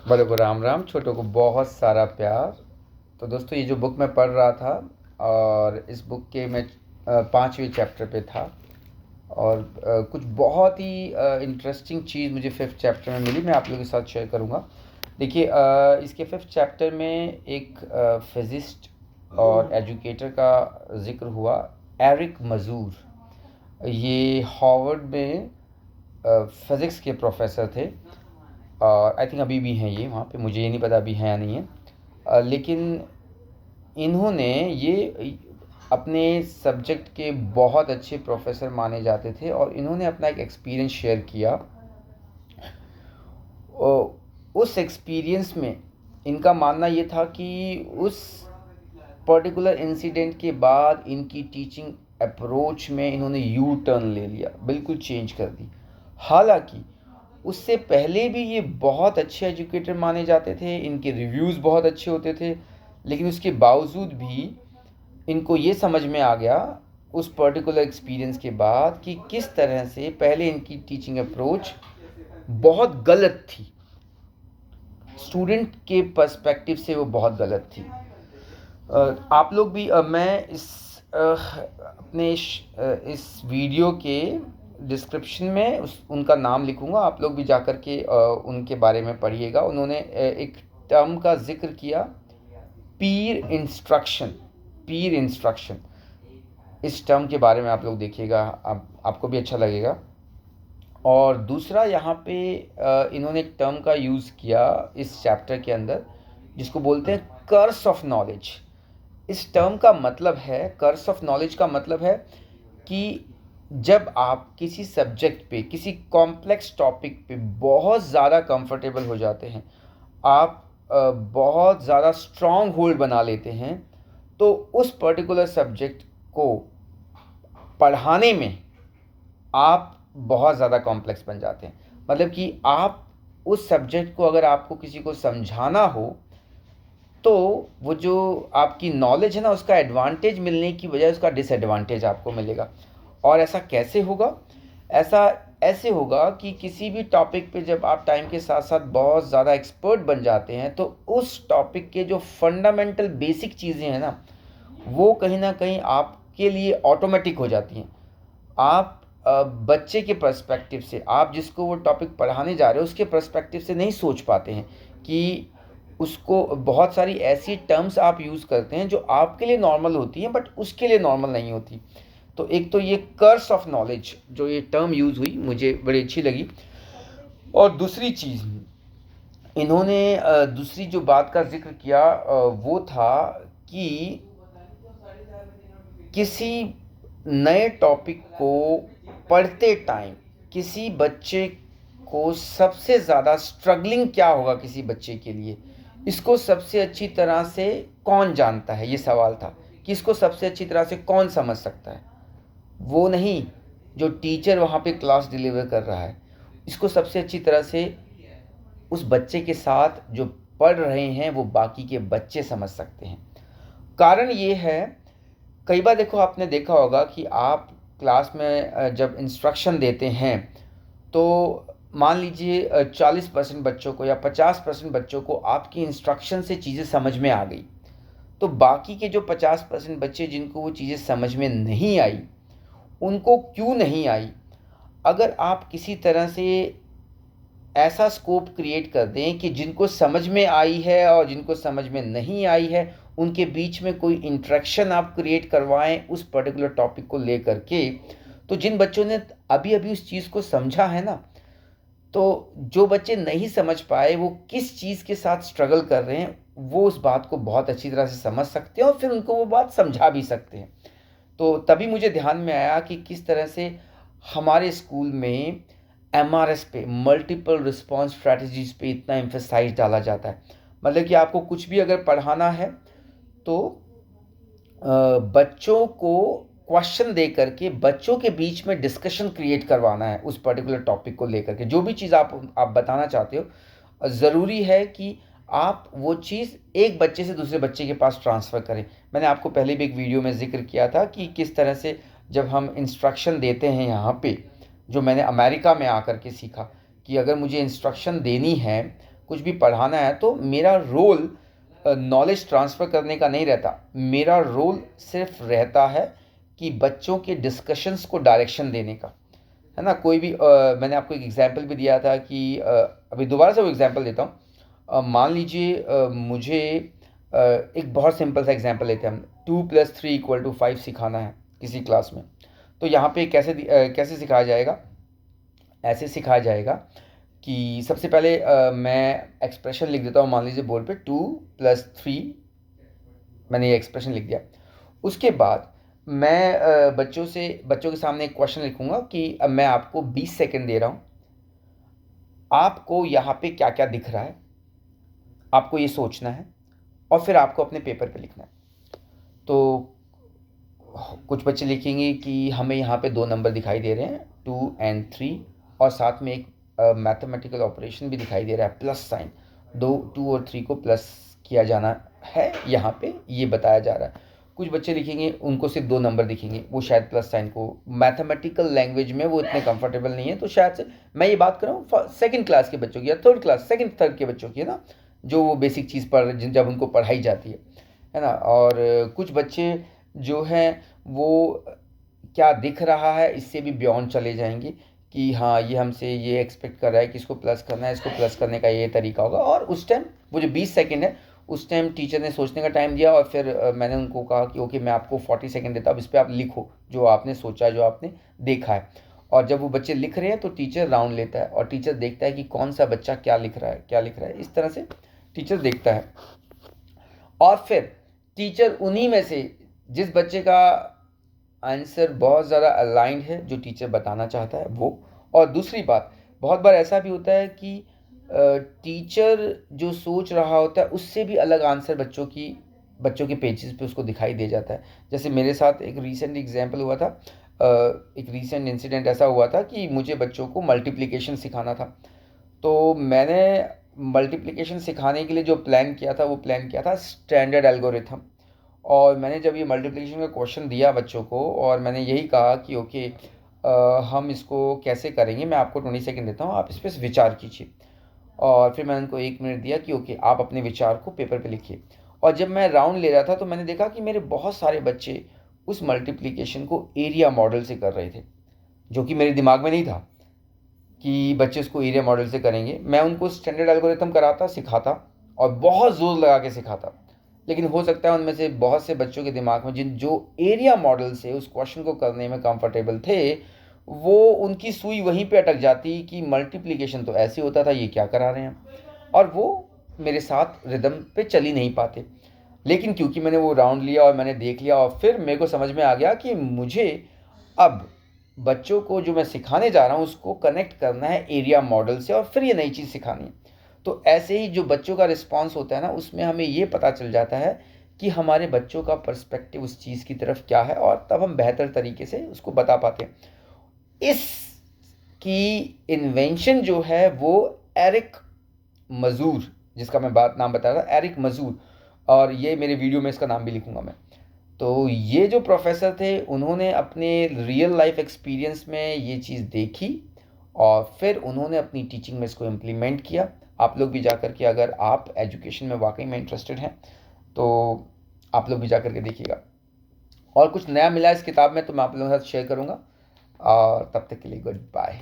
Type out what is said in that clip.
बड़े को राम राम, छोटों को बहुत सारा प्यार। तो दोस्तों, ये जो बुक मैं पढ़ रहा था और इस बुक के मैं 5वें चैप्टर पे था। और कुछ बहुत ही इंटरेस्टिंग चीज़ मुझे 5th चैप्टर में मिली, मैं आप लोगों के साथ शेयर करूँगा। देखिए, इसके 5th चैप्टर में एक फिजिस्ट और एजुकेटर का ज़िक्र हुआ, एरिक मजूर। ये हार्वर्ड में फिज़िक्स के प्रोफेसर थे और आई थिंक अभी भी हैं ये वहाँ पे, मुझे ये नहीं पता अभी हैं या नहीं है। लेकिन इन्होंने ये अपने सब्जेक्ट के बहुत अच्छे प्रोफेसर माने जाते थे और इन्होंने अपना एक एक्सपीरियंस शेयर किया। उस एक्सपीरियंस में इनका मानना ये था कि उस पर्टिकुलर इंसिडेंट के बाद इनकी टीचिंग अप्रोच में इन्होंने यू टर्न ले लिया, बिल्कुल चेंज कर दी। हालांकि उससे पहले भी ये बहुत अच्छे एजुकेटर माने जाते थे, इनके रिव्यूज़ बहुत अच्छे होते थे, लेकिन उसके बावजूद भी इनको ये समझ में आ गया उस पर्टिकुलर एक्सपीरियंस के बाद कि किस तरह से पहले इनकी टीचिंग अप्रोच बहुत गलत थी, स्टूडेंट के पर्सपेक्टिव से वो बहुत गलत थी। आप लोग भी मैं अपने इस वीडियो के डिस्क्रिप्शन में उनका नाम लिखूंगा, आप लोग भी जाकर के उनके बारे में पढ़िएगा। उन्होंने एक टर्म का जिक्र किया, पीर इंस्ट्रक्शन। इस टर्म के बारे में आप लोग देखिएगा, आपको भी अच्छा लगेगा। और दूसरा यहाँ पे इन्होंने एक टर्म का यूज़ किया इस चैप्टर के अंदर, जिसको बोलते हैं कर्स ऑफ नॉलेज। इस टर्म का मतलब है, कर्स ऑफ नॉलेज का मतलब है कि जब आप किसी सब्जेक्ट पे, किसी कॉम्प्लेक्स टॉपिक पे बहुत ज़्यादा कंफर्टेबल हो जाते हैं, आप बहुत ज़्यादा स्ट्रॉन्ग होल्ड बना लेते हैं, तो उस पर्टिकुलर सब्जेक्ट को पढ़ाने में आप बहुत ज़्यादा कॉम्प्लेक्स बन जाते हैं। मतलब कि आप उस सब्जेक्ट को अगर आपको किसी को समझाना हो, तो वो जो आपकी नॉलेज है ना, उसका एडवांटेज मिलने की बजाय उसका डिसएडवांटेज आपको मिलेगा। और ऐसा कैसे होगा? ऐसा ऐसे होगा कि किसी भी टॉपिक पे जब आप टाइम के साथ साथ बहुत ज़्यादा एक्सपर्ट बन जाते हैं, तो उस टॉपिक के जो फंडामेंटल बेसिक चीज़ें हैं ना, वो कहीं ना कहीं आपके लिए ऑटोमेटिक हो जाती हैं। आप बच्चे के पर्सपेक्टिव से, आप जिसको वो टॉपिक पढ़ाने जा रहे हो उसके पर्सपेक्टिव से नहीं सोच पाते हैं कि उसको बहुत सारी ऐसी टर्म्स आप यूज़ करते हैं जो आपके लिए नॉर्मल होती हैं बट उसके लिए नॉर्मल नहीं होती। तो एक तो ये कर्स ऑफ नॉलेज, जो ये टर्म यूज़ हुई, मुझे बड़ी अच्छी लगी। और दूसरी चीज़ इन्होंने दूसरी जो बात का जिक्र किया वो था कि किसी नए टॉपिक को पढ़ते टाइम किसी बच्चे को सबसे ज़्यादा स्ट्रगलिंग क्या होगा किसी बच्चे के लिए, इसको सबसे अच्छी तरह से कौन जानता है? ये सवाल था कि इसको सबसे अच्छी तरह से कौन समझ सकता है। वो नहीं जो टीचर वहाँ पे क्लास डिलीवर कर रहा है, इसको सबसे अच्छी तरह से उस बच्चे के साथ जो पढ़ रहे हैं वो बाकी के बच्चे समझ सकते हैं। कारण ये है, कई बार देखो, आपने देखा होगा कि आप क्लास में जब इंस्ट्रक्शन देते हैं, तो मान लीजिए 40% बच्चों को या 50% बच्चों को आपकी इंस्ट्रक्शन से चीज़ें समझ में आ गई, तो बाकी के जो 50% बच्चे जिनको वो चीज़ें समझ में नहीं आई, उनको क्यों नहीं आई, अगर आप किसी तरह से ऐसा स्कोप क्रिएट कर दें कि जिनको समझ में आई है और जिनको समझ में नहीं आई है, उनके बीच में कोई इंटरेक्शन आप क्रिएट करवाएं उस पर्टिकुलर टॉपिक को लेकर के, तो जिन बच्चों ने अभी अभी उस चीज़ को समझा है ना, तो जो बच्चे नहीं समझ पाए वो किस चीज़ के साथ स्ट्रगल कर रहे हैं, वो उस बात को बहुत अच्छी तरह से समझ सकते हैं और फिर उनको वो बात समझा भी सकते हैं। तो तभी मुझे ध्यान में आया कि किस तरह से हमारे स्कूल में एमआरएस पे, मल्टीपल रिस्पॉन्स स्ट्रैटेजीज पे इतना एम्फेसाइज डाला जाता है। मतलब कि आपको कुछ भी अगर पढ़ाना है तो बच्चों को क्वेश्चन दे करके बच्चों के बीच में डिस्कशन क्रिएट करवाना है उस पर्टिकुलर टॉपिक को लेकर के। जो भी चीज़ आप बताना चाहते हो, ज़रूरी है कि आप वो चीज़ एक बच्चे से दूसरे बच्चे के पास ट्रांसफ़र करें। मैंने आपको पहले भी एक वीडियो में ज़िक्र किया था कि किस तरह से जब हम इंस्ट्रक्शन देते हैं यहाँ पे, जो मैंने अमेरिका में आकर के सीखा कि अगर मुझे इंस्ट्रक्शन देनी है कुछ भी पढ़ाना है तो मेरा रोल नॉलेज ट्रांसफ़र करने का नहीं रहता, मेरा रोल सिर्फ रहता है कि बच्चों के डिस्कशंस को डायरेक्शन देने का, है ना। कोई भी मैंने आपको एक एग्जांपल भी दिया था कि अभी दोबारा से वो एग्जांपल देता हूँ। मान लीजिए मुझे एक बहुत सिंपल सा एग्जांपल लेते हैं हम, 2+3=5 सिखाना है किसी क्लास में। तो यहाँ पे कैसे सिखाया जाएगा, ऐसे सिखाया जाएगा कि सबसे पहले मैं एक्सप्रेशन लिख देता हूँ, मान लीजिए बोर्ड पे 2+3, मैंने ये एक्सप्रेशन लिख दिया। उसके बाद मैं बच्चों के सामने एक क्वेश्चन लिखूंगा कि अब मैं आपको 20 सेकंड दे रहा हूँ, आपको यहाँ पे क्या क्या दिख रहा है, आपको ये सोचना है और फिर आपको अपने पेपर पे लिखना है। तो कुछ बच्चे लिखेंगे कि हमें यहाँ पे 2 नंबर दिखाई दे रहे हैं, 2 और 3, और साथ में एक मैथमेटिकल ऑपरेशन भी दिखाई दे रहा है, प्लस साइन, 2 और 3 को प्लस किया जाना है, यहाँ पे ये बताया जा रहा है। कुछ बच्चे लिखेंगे उनको सिर्फ 2 नंबर दिखेंगे, वो शायद प्लस साइन को मैथमेटिकल लैंग्वेज में वो इतने कंफर्टेबल नहीं है, तो शायद से मैं ये बात कर रहा हूँ सेकंड क्लास के बच्चों की या सेकंड थर्ड के बच्चों की, है ना, जो वो बेसिक चीज़ पर जब उनको पढ़ाई जाती है ना। और कुछ बच्चे जो हैं वो क्या दिख रहा है इससे भी बियॉन्ड चले जाएंगे कि हाँ ये हमसे ये एक्सपेक्ट कर रहा है कि इसको प्लस करना है, इसको प्लस करने का ये तरीका होगा। और उस टाइम वो जो 20 सेकंड है उस टाइम टीचर ने सोचने का टाइम दिया और फिर मैंने उनको कहा कि ओके मैं आपको 40 सेकंड देता हूँ, अब इस पर आप लिखो जो आपने सोचा, जो आपने देखा है। और जब वो बच्चे लिख रहे हैं तो टीचर राउंड लेता है और टीचर देखता है कि कौन सा बच्चा क्या लिख रहा है, क्या लिख रहा है, इस तरह से टीचर देखता है। और फिर टीचर उन्हीं में से जिस बच्चे का आंसर बहुत ज़्यादा अलाइंड है जो टीचर बताना चाहता है वो। और दूसरी बात, बहुत बार ऐसा भी होता है कि टीचर जो सोच रहा होता है उससे भी अलग आंसर बच्चों के पेजेस पे उसको दिखाई दे जाता है। जैसे मेरे साथ एक रीसेंट एग्जांपल हुआ था, एक रीसेंट इंसिडेंट ऐसा हुआ था कि मुझे बच्चों को मल्टीप्लिकेशन सिखाना था। तो मैंने मल्टीप्लिकेशन सिखाने के लिए जो प्लान किया था वो प्लान किया था स्टैंडर्ड एल्गोरिथम। और मैंने जब ये मल्टीप्लिकेशन का क्वेश्चन दिया बच्चों को और मैंने यही कहा कि ओके हम इसको कैसे करेंगे, मैं आपको 20 सेकंड देता हूँ, आप इस पर विचार कीजिए। और फिर मैंने उनको 1 मिनट दिया कि ओके आप अपने विचार को पेपर पे लिखिए। और जब मैं राउंड ले रहा था तो मैंने देखा कि मेरे बहुत सारे बच्चे उस मल्टीप्लिकेशन को एरिया मॉडल से कर रहे थे, जो कि मेरे दिमाग में नहीं था कि बच्चे उसको एरिया मॉडल से करेंगे। मैं उनको स्टैंडर्ड एल्गोरिथम कराता, सिखाता और बहुत ज़ोर लगा के सिखाता, लेकिन हो सकता है उनमें से बहुत से बच्चों के दिमाग में जो एरिया मॉडल से उस क्वेश्चन को करने में कंफर्टेबल थे, वो उनकी सुई वहीं पे अटक जाती कि मल्टीप्लिकेशन तो ऐसे होता था, ये क्या करा रहे हैं, और वो मेरे साथ रिदम पे चल ही नहीं पाते। लेकिन क्योंकि मैंने वो राउंड लिया और मैंने देख लिया और फिर मेरे को समझ में आ गया कि मुझे अब बच्चों को जो मैं सिखाने जा रहा हूँ उसको कनेक्ट करना है एरिया मॉडल से और फिर ये नई चीज़ सिखानी है। तो ऐसे ही जो बच्चों का रिस्पांस होता है ना, उसमें हमें ये पता चल जाता है कि हमारे बच्चों का पर्सपेक्टिव उस चीज़ की तरफ क्या है और तब हम बेहतर तरीके से उसको बता पाते हैं। इसकी इन्वेंशन जो है वो एरिक मजूर, जिसका मैं नाम बता रहा था, एरिक मजूर, और ये मेरे वीडियो में इसका नाम भी लिखूंगा मैं। तो ये जो प्रोफेसर थे उन्होंने अपने रियल लाइफ एक्सपीरियंस में ये चीज़ देखी और फिर उन्होंने अपनी टीचिंग में इसको इम्प्लीमेंट किया। आप लोग भी जा कर के, अगर आप एजुकेशन में वाकई में इंटरेस्टेड हैं तो आप लोग भी जा कर के देखिएगा। और कुछ नया मिला इस किताब में तो मैं आप लोगों के साथ शेयर करूँगा। और तब तक के लिए गुड बाय।